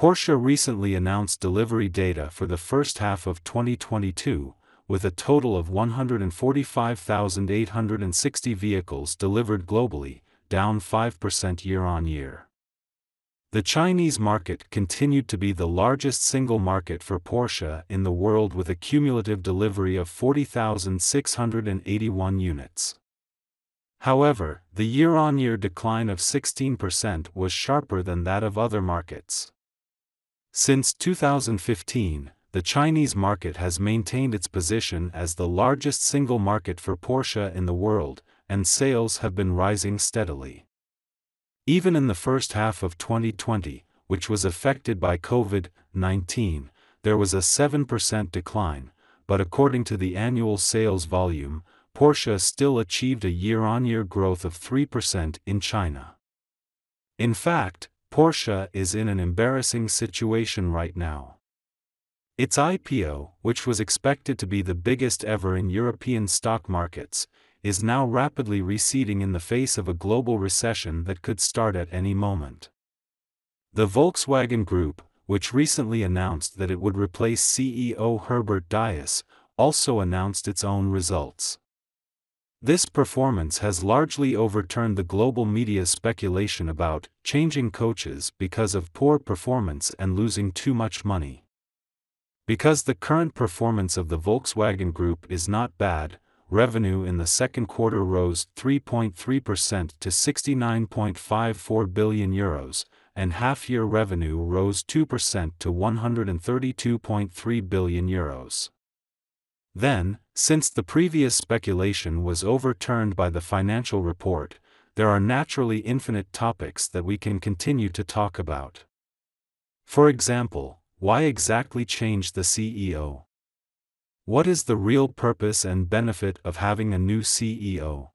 Porsche recently announced delivery data for the first half of 2022, with a total of 145,860 vehicles delivered globally, down 5% year-on-year. The Chinese market continued to be the largest single market for Porsche in the world with a cumulative delivery of 40,681 units. However, the year-on-year decline of 16% was sharper than that of other markets. Since 2015, the Chinese market has maintained its position as the largest single market for Porsche in the world, and sales have been rising steadily. Even in the first half of 2020, which was affected by COVID-19, there was a 7% decline, but according to the annual sales volume, Porsche still achieved a year-on-year growth of 3% in China. In fact, Porsche is in an embarrassing situation right now. Its IPO, which was expected to be the biggest ever in European stock markets, is now rapidly receding in the face of a global recession that could start at any moment. The Volkswagen Group, which recently announced that it would replace CEO Herbert Diess, also announced its own results. This performance has largely overturned the global media speculation about changing coaches because of poor performance and losing too much money. Because the current performance of the Volkswagen Group is not bad, revenue in the second quarter rose 3.3% to €69.54 billion, and half-year revenue rose 2% to €132.3 billion. Then, since the previous speculation was overturned by the financial report, there are naturally infinite topics that we can continue to talk about. For example, why exactly change the CEO? What is the real purpose and benefit of having a new CEO?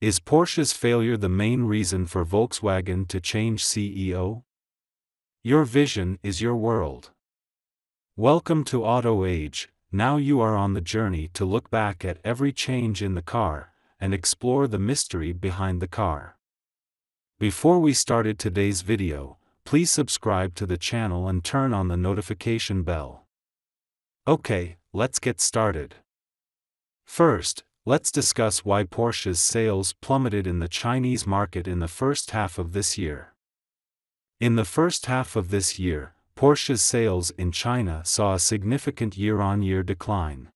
Is Porsche's failure the main reason for Volkswagen to change CEO? Your vision is your world. Welcome to Auto Age. Now you are on the journey to look back at every change in the car, and explore the mystery behind the car. Before we started today's video, please subscribe to the channel and turn on the notification bell. Okay, let's get started. First, let's discuss why Porsche's sales plummeted in the Chinese market in the first half of this year. In the first half of this year, Porsche's sales in China saw a significant year-on-year decline.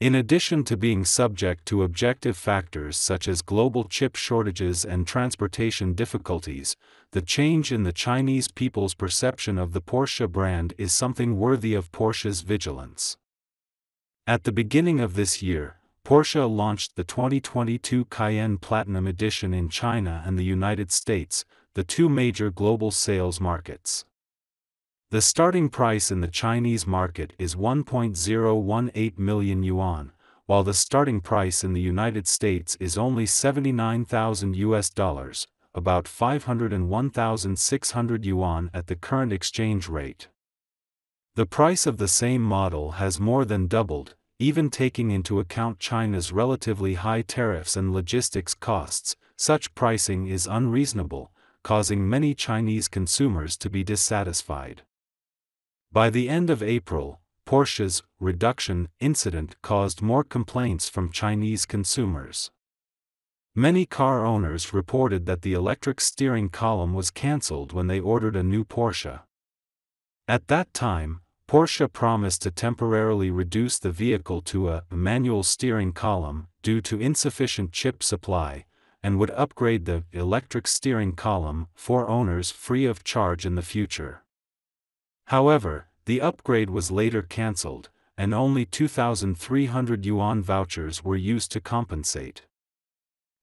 In addition to being subject to objective factors such as global chip shortages and transportation difficulties, the change in the Chinese people's perception of the Porsche brand is something worthy of Porsche's vigilance. At the beginning of this year, Porsche launched the 2022 Cayenne Platinum Edition in China and the United States, the two major global sales markets. The starting price in the Chinese market is 1.018 million yuan, while the starting price in the United States is only $79,000, about 501,600 yuan at the current exchange rate. The price of the same model has more than doubled, even taking into account China's relatively high tariffs and logistics costs. Such pricing is unreasonable, causing many Chinese consumers to be dissatisfied. By the end of April, Porsche's reduction incident caused more complaints from Chinese consumers. Many car owners reported that the electric steering column was cancelled when they ordered a new Porsche. At that time, Porsche promised to temporarily reduce the vehicle to a manual steering column due to insufficient chip supply, and would upgrade the electric steering column for owners free of charge in the future. However, the upgrade was later cancelled, and only 2,300 yuan vouchers were used to compensate.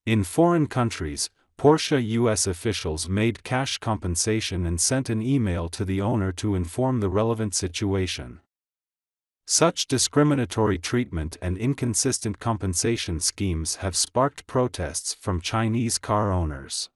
In foreign countries, Porsche US officials made cash compensation and sent an email to the owner to inform the relevant situation. Such discriminatory treatment and inconsistent compensation schemes have sparked protests from Chinese car owners.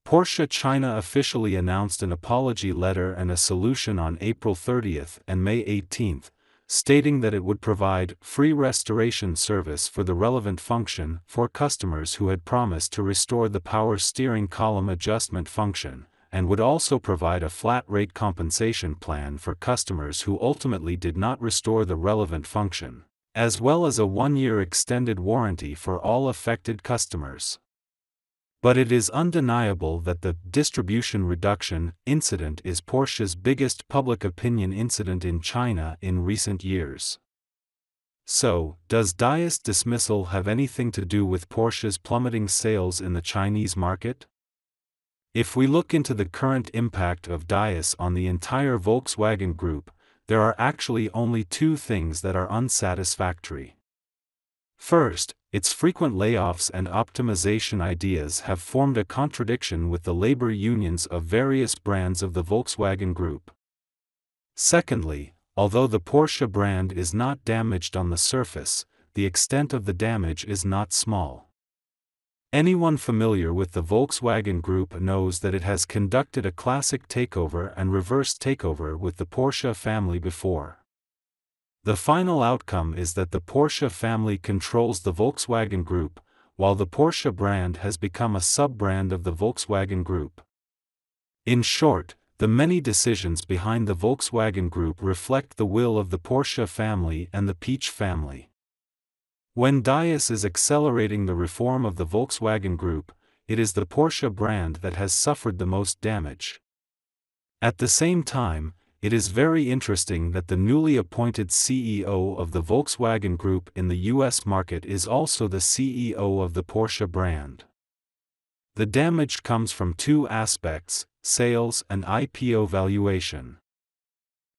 Porsche China officially announced an apology letter and a solution on April 30 and May 18, stating that it would provide free restoration service for the relevant function for customers who had promised to restore the power steering column adjustment function, and would also provide a flat-rate compensation plan for customers who ultimately did not restore the relevant function, as well as a 1-year extended warranty for all affected customers. But it is undeniable that the distribution reduction incident is Porsche's biggest public opinion incident in China in recent years. So, does Diess' dismissal have anything to do with Porsche's plummeting sales in the Chinese market? If we look into the current impact of Diess on the entire Volkswagen Group, there are actually only two things that are unsatisfactory. First, its frequent layoffs and optimization ideas have formed a contradiction with the labor unions of various brands of the Volkswagen Group. Secondly, although the Porsche brand is not damaged on the surface, the extent of the damage is not small. Anyone familiar with the Volkswagen Group knows that it has conducted a classic takeover and reverse takeover with the Porsche family before. The final outcome is that the Porsche family controls the Volkswagen Group, while the Porsche brand has become a sub-brand of the Volkswagen Group. In short, the many decisions behind the Volkswagen Group reflect the will of the Porsche family and the Peach family. When Diess is accelerating the reform of the Volkswagen Group, it is the Porsche brand that has suffered the most damage. At the same time, it is very interesting that the newly appointed CEO of the Volkswagen Group in the US market is also the CEO of the Porsche brand. The damage comes from two aspects: sales and IPO valuation.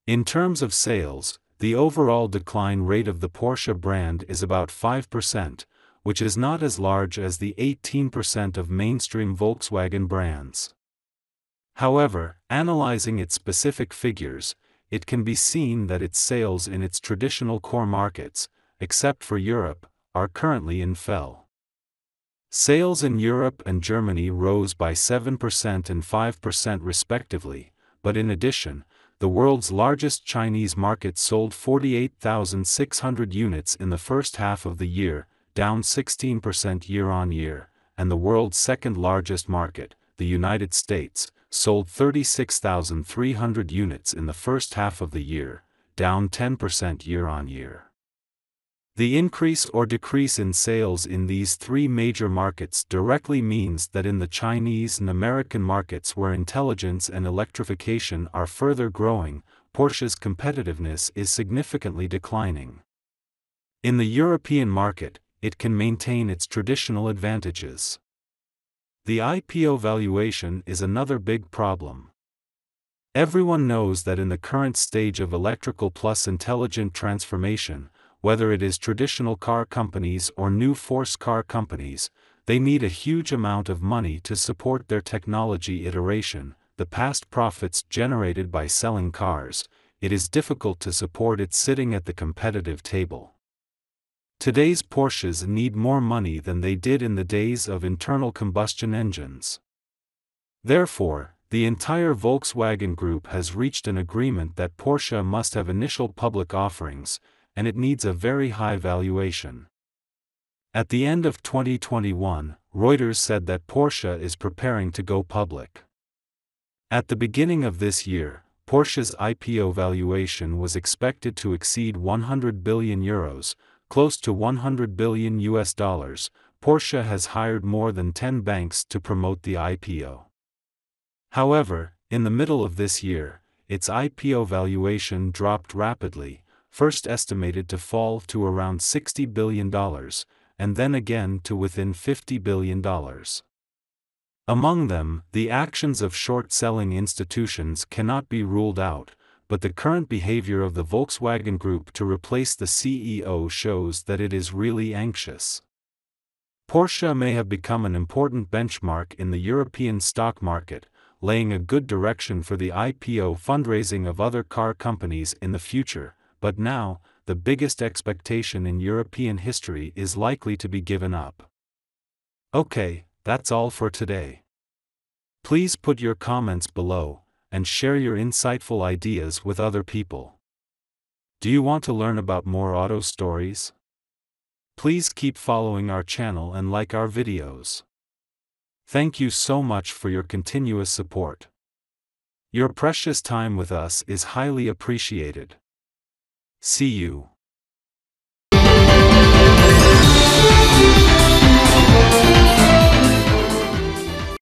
In terms of sales, the overall decline rate of the Porsche brand is about 5%, which is not as large as the 18% of mainstream Volkswagen brands. However, analyzing its specific figures, it can be seen that its sales in its traditional core markets, except for Europe, are currently in fall. Sales in Europe and Germany rose by 7% and 5% respectively, but in addition, the world's largest Chinese market sold 48,600 units in the first half of the year, down 16% year-on-year, and the world's second largest market, the United States, sold 36,300 units in the first half of the year, down 10% year-on-year. The increase or decrease in sales in these three major markets directly means that in the Chinese and American markets where intelligence and electrification are further growing, Porsche's competitiveness is significantly declining. In the European market, it can maintain its traditional advantages. The IPO valuation is another big problem. Everyone knows that in the current stage of electrical plus intelligent transformation, whether it is traditional car companies or new force car companies, they need a huge amount of money to support their technology iteration, the past profits generated by selling cars. It is difficult to support it sitting at the competitive table. Today's Porsches need more money than they did in the days of internal combustion engines. Therefore, the entire Volkswagen Group has reached an agreement that Porsche must have initial public offerings, and it needs a very high valuation. At the end of 2021, Reuters said that Porsche is preparing to go public. At the beginning of this year, Porsche's IPO valuation was expected to exceed €100 billion, close to $100 billion. Porsche has hired more than 10 banks to promote the IPO. However, in the middle of this year, its IPO valuation dropped rapidly, first estimated to fall to around $60 billion, and then again to within $50 billion. Among them, the actions of short-selling institutions cannot be ruled out, but the current behavior of the Volkswagen Group to replace the CEO shows that it is really anxious. Porsche may have become an important benchmark in the European stock market, laying a good direction for the IPO fundraising of other car companies in the future, but now, the biggest expectation in European history is likely to be given up. Okay, that's all for today. Please put your comments below, and share your insightful ideas with other people. Do you want to learn about more auto stories? Please keep following our channel and like our videos. Thank you so much for your continuous support. Your precious time with us is highly appreciated. See you.